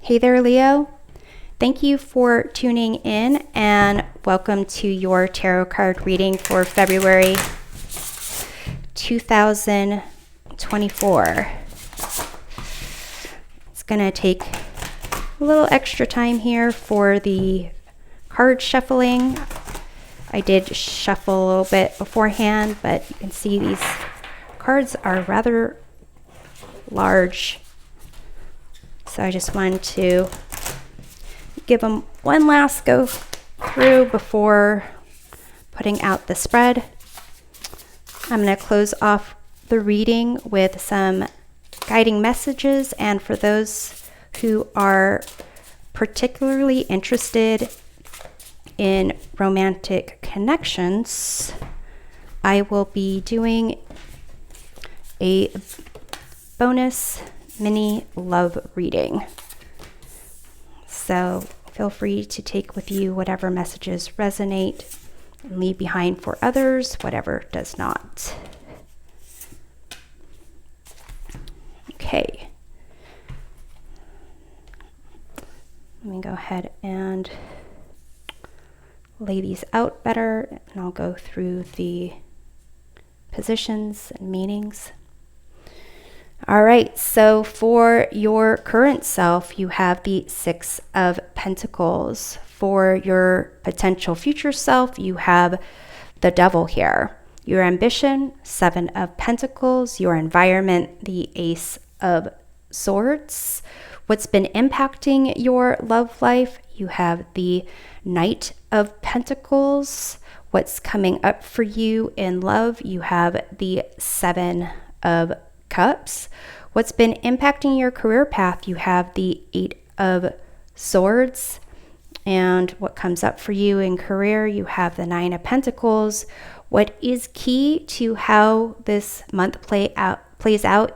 Hey there, Leo. Thank you for tuning in and welcome to your tarot card reading for February 2024. It's going to take a little extra time here for the card shuffling. I did shuffle a little bit beforehand, but you can see these cards are rather large. So I just wanted to give them one last go through before putting out the spread. I'm going to close off the reading with some guiding messages, and for those who are particularly interested in romantic connections, I will be doing a bonus mini love reading. So feel free to take with you whatever messages resonate and leave behind for others whatever does not. Okay. Let me go ahead and lay these out better, and I'll go through the positions and meanings. All right, so for your current self, you have the Six of Pentacles. For your potential future self, you have the Devil here. Your ambition, Seven of Pentacles. Your environment, the Ace of Swords. What's been impacting your love life, you have the Knight of Pentacles. What's coming up for you in love, you have the Seven of Cups. What's been impacting your career path, you have the Eight of Swords. And what comes up for you in career, you have the Nine of Pentacles. What is key to how this month plays out,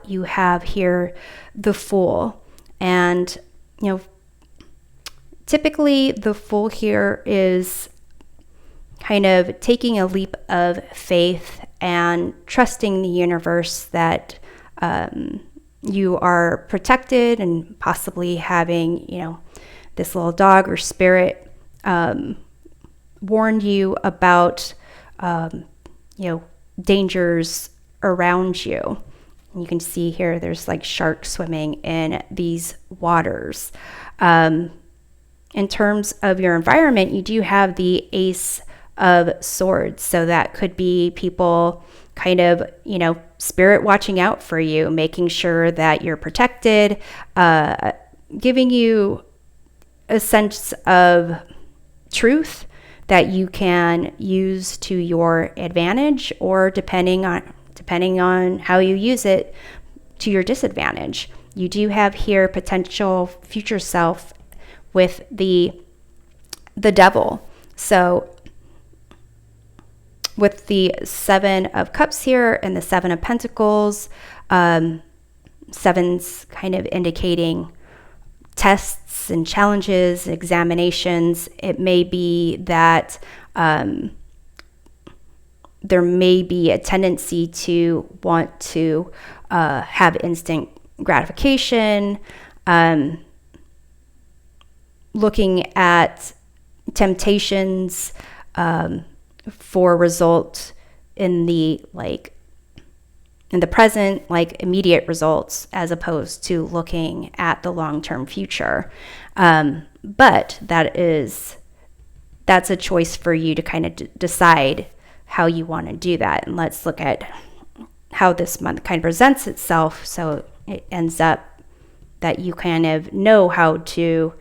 you have here the Fool. And typically the Fool here is kind of taking a leap of faith and trusting the universe that you are protected, and possibly having, this little dog or spirit warned you about, dangers around you. And you can see here, there's like sharks swimming in these waters. In terms of your environment, you do have the Ace of Swords. So that could be people kind of, spirit watching out for you, making sure that you're protected, giving you a sense of truth that you can use to your advantage, or depending on how you use it, to your disadvantage. You do have here potential future self with the Devil. So with the Seven of Cups here and the Seven of Pentacles, seven's kind of indicating tests and challenges, examinations. It may be that there may be a tendency to want to have instant gratification, looking at temptations for result in the present, like immediate results, as opposed to looking at the long-term future. But that's a choice for you to kind of decide how you want to do that. And let's look at how this month kind of presents itself, so it ends up that you kind of know how to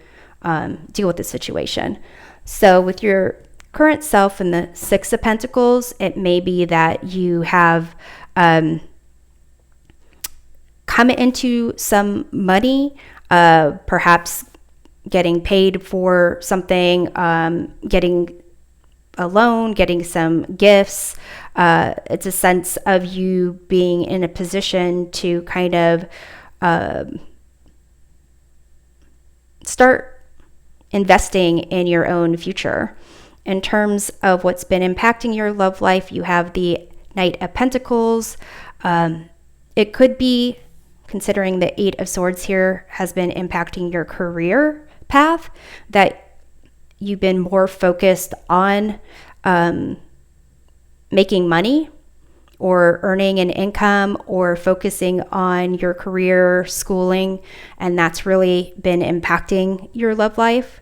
deal with the situation. So with your current self in the Six of Pentacles, it may be that you have come into some money, perhaps getting paid for something, getting a loan, getting some gifts. It's a sense of you being in a position to kind of start investing in your own future. In terms of what's been impacting your love life, you have the Knight of Pentacles. It could be considering the Eight of Swords here has been impacting your career path, that you've been more focused on making money or earning an income or focusing on your career, schooling, and that's really been impacting your love life.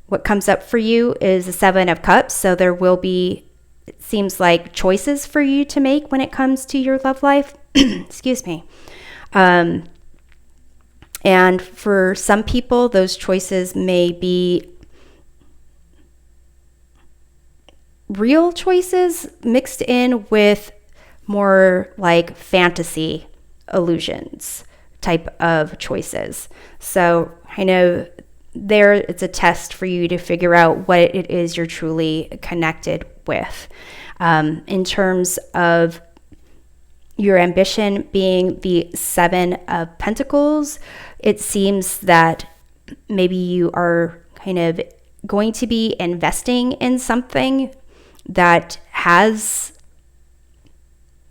What comes up for you is the Seven of Cups, so there will be, it seems like, choices for you to make when it comes to your love life. Excuse me. And for some people, those choices may be real choices mixed in with more like fantasy illusions type of choices. So I know there it's a test for you to figure out what it is you're truly connected with. In terms of your ambition being the Seven of Pentacles, it seems that maybe you are kind of going to be investing in something that has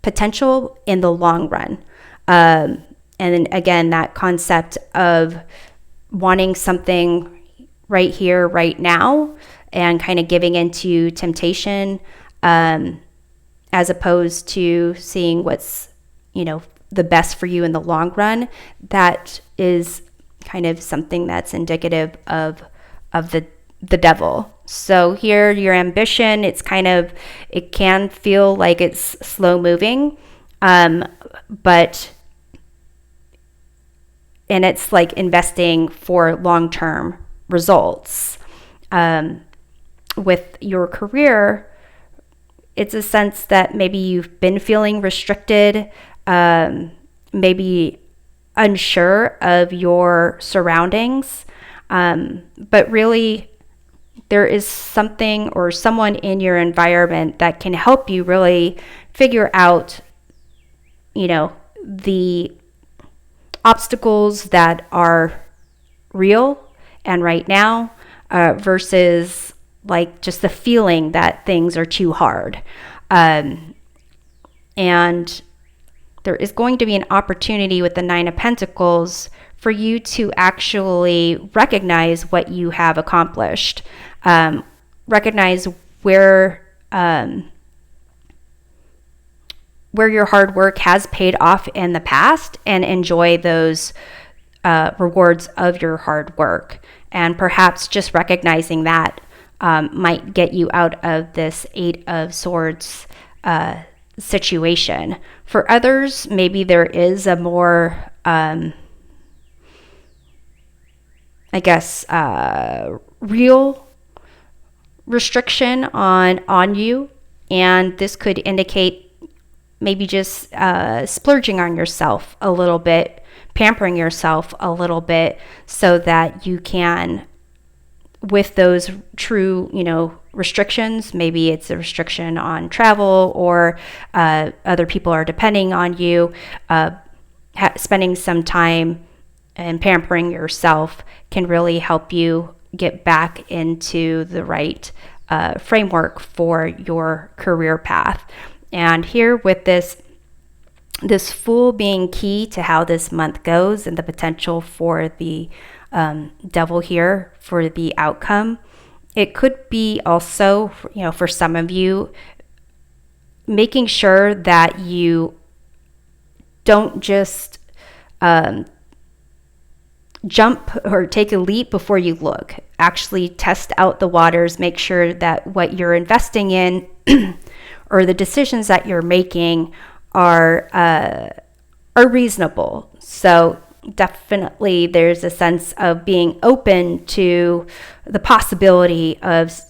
potential in the long run. And then again, that concept of wanting something right here, right now, and kind of giving into temptation, as opposed to seeing what's, the best for you in the long run. That is kind of something that's indicative of the devil. So here, your ambition, it can feel like it's slow moving, but it's like investing for long-term results. With your career, it's a sense that maybe you've been feeling restricted, maybe unsure of your surroundings, but really there is something or someone in your environment that can help you really figure out, the obstacles that are real and right now, versus like just the feeling that things are too hard. And there is going to be an opportunity with the Nine of Pentacles for you to actually recognize what you have accomplished, recognize where your hard work has paid off in the past, and enjoy those rewards of your hard work. And perhaps just recognizing that might get you out of this Eight of Swords situation. For others, maybe there is a more, real restriction on you, and this could indicate maybe just splurging on yourself a little bit, pampering yourself a little bit, so that you can, with those true, restrictions, maybe it's a restriction on travel, or other people are depending on you, spending some time and pampering yourself can really help you get back into the right framework for your career path. And here with this Fool being key to how this month goes, and the potential for the devil here for the outcome, it could be also, for some of you, making sure that you don't just jump or take a leap before you look. Actually test out the waters, make sure that what you're investing in or the decisions that you're making are reasonable. So definitely there's a sense of being open to the possibility of,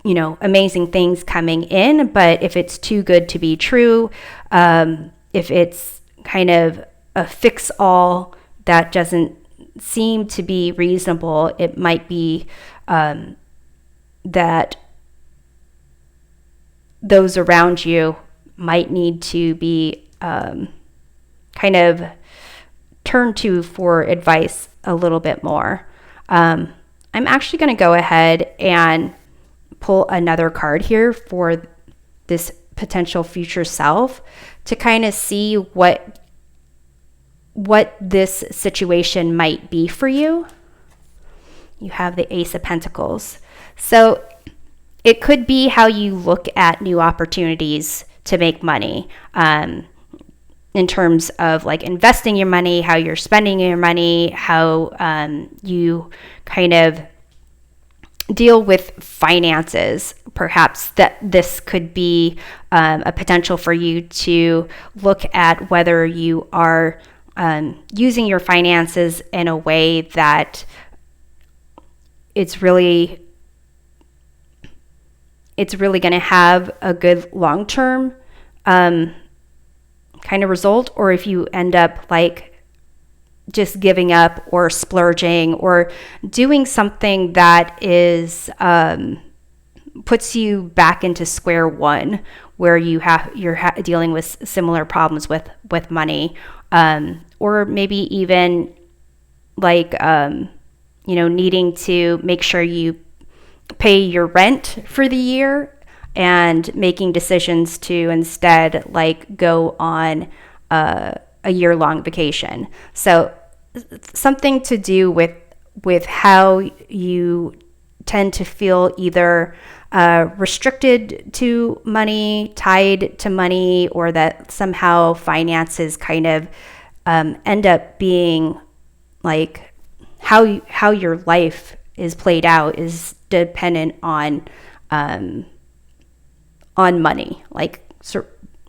amazing things coming in. But if it's too good to be true, if it's kind of a fix-all that doesn't seem to be reasonable, it might be that those around you might need to be kind of turned to for advice a little bit more. I'm actually going to go ahead and pull another card here for this potential future self to kind of see what this situation might be for you. You have the Ace of Pentacles. So it could be how you look at new opportunities to make money, in terms of like investing your money, how you're spending your money, how you kind of deal with finances. Perhaps that this could be a potential for you to look at whether you are using your finances in a way that it's really going to have a good long-term kind of result, or if you end up like just giving up or splurging or doing something that is puts you back into square one, where you're dealing with similar problems with money, or maybe even like needing to make sure you pay your rent for the year and making decisions to instead like go on a year-long vacation. So something to do with how you tend to feel either restricted to money, tied to money, or that somehow finances kind of end up being like how your life is played out is dependent on money, like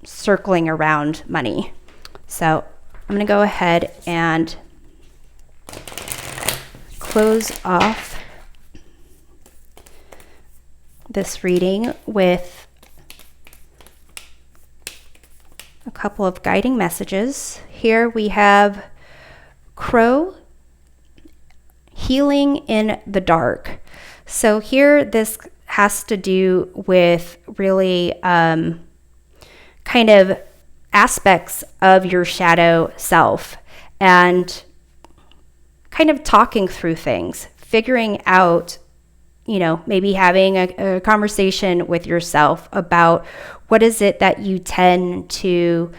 circling around money. So I'm going to go ahead and close off this reading with a couple of guiding messages. Here we have Crow, healing in the dark. So here this has to do with really kind of aspects of your shadow self and kind of talking through things, figuring out, maybe having a conversation with yourself about what is it that you tend to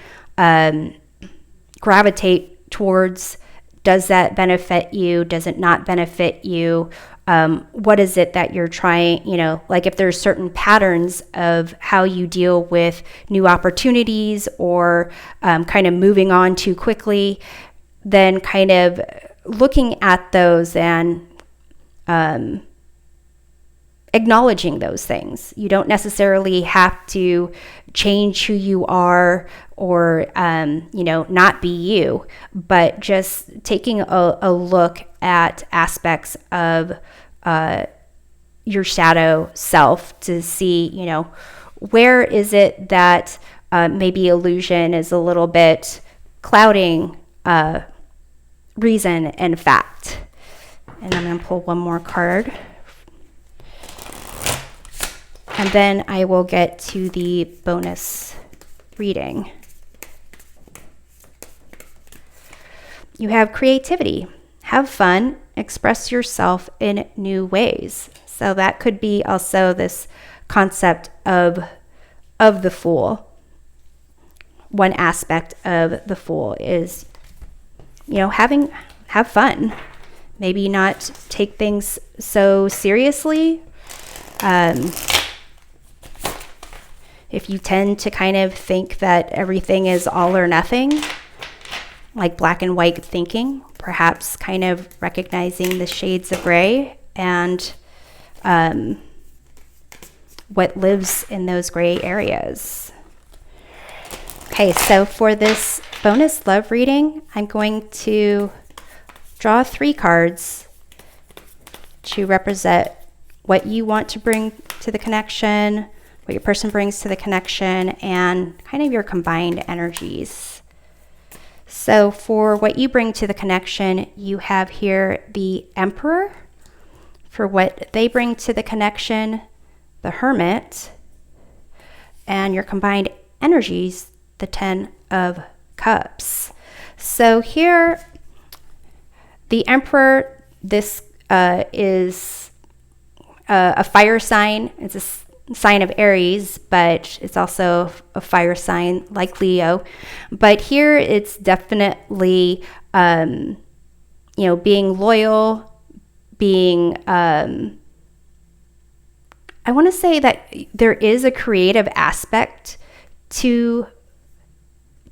gravitate towards. Does that benefit you? Does it not benefit you? What is it that you're trying, like if there's certain patterns of how you deal with new opportunities or kind of moving on too quickly, then kind of looking at those and acknowledging those things. You don't necessarily have to change who you are or, not be you, but just taking a look at aspects of your shadow self to see, where is it that maybe illusion is a little bit clouding reason and fact. And I'm going to pull one more card. And then I will get to the bonus reading. You have creativity. Have fun. Express yourself in new ways. So that could be also this concept of the Fool. One aspect of the Fool is, have fun. Maybe not take things so seriously. If you tend to kind of think that everything is all or nothing, like black and white thinking, perhaps kind of recognizing the shades of gray and what lives in those gray areas. Okay, so for this bonus love reading, I'm going to draw 3 cards to represent what you want to bring to the connection, what your person brings to the connection, and kind of your combined energies. So for what you bring to the connection, you have here the Emperor. For what they bring to the connection, the Hermit. And your combined energies, the 10 of Cups. So here, the Emperor, this is a fire sign. It's sign of Aries, but it's also a fire sign like Leo. But here it's definitely, being loyal, being, I want to say that there is a creative aspect to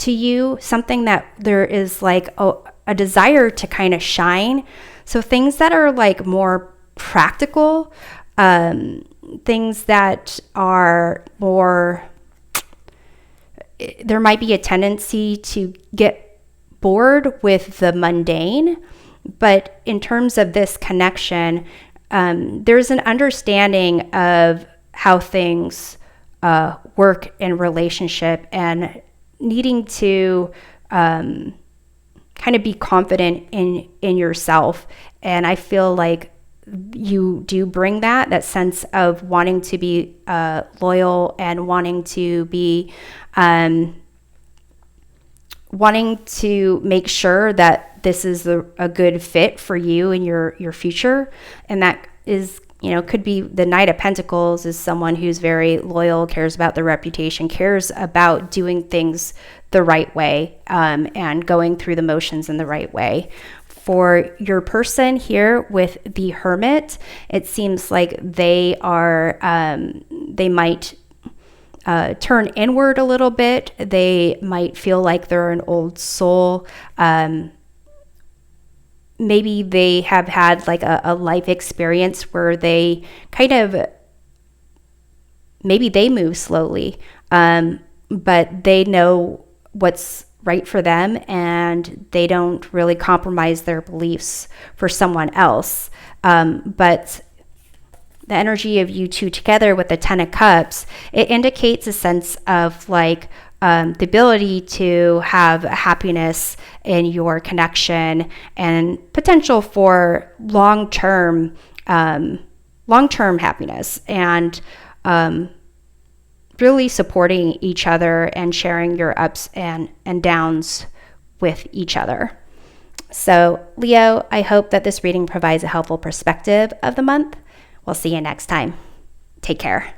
you, something that there is like a desire to kind of shine. So things that are like more practical, things that are more, there might be a tendency to get bored with the mundane. But in terms of this connection, there's an understanding of how things work in relationship and needing to kind of be confident in yourself. And I feel like you do bring that sense of wanting to be loyal and wanting to be wanting to make sure that this is a good fit for you and your future. And that is, could be the Knight of Pentacles is someone who's very loyal, cares about their reputation, cares about doing things the right way, and going through the motions in the right way. For your person here with the Hermit, it seems like they are, they might turn inward a little bit. They might feel like they're an old soul. Maybe they have had like a life experience where they kind of, maybe they move slowly, but they know what's right for them and they don't really compromise their beliefs for someone else. But the energy of you two together with the 10 of Cups, it indicates a sense of like the ability to have happiness in your connection and potential for long-term happiness, and really supporting each other and sharing your ups and downs with each other. So Leo, I hope that this reading provides a helpful perspective of the month. We'll see you next time. Take care.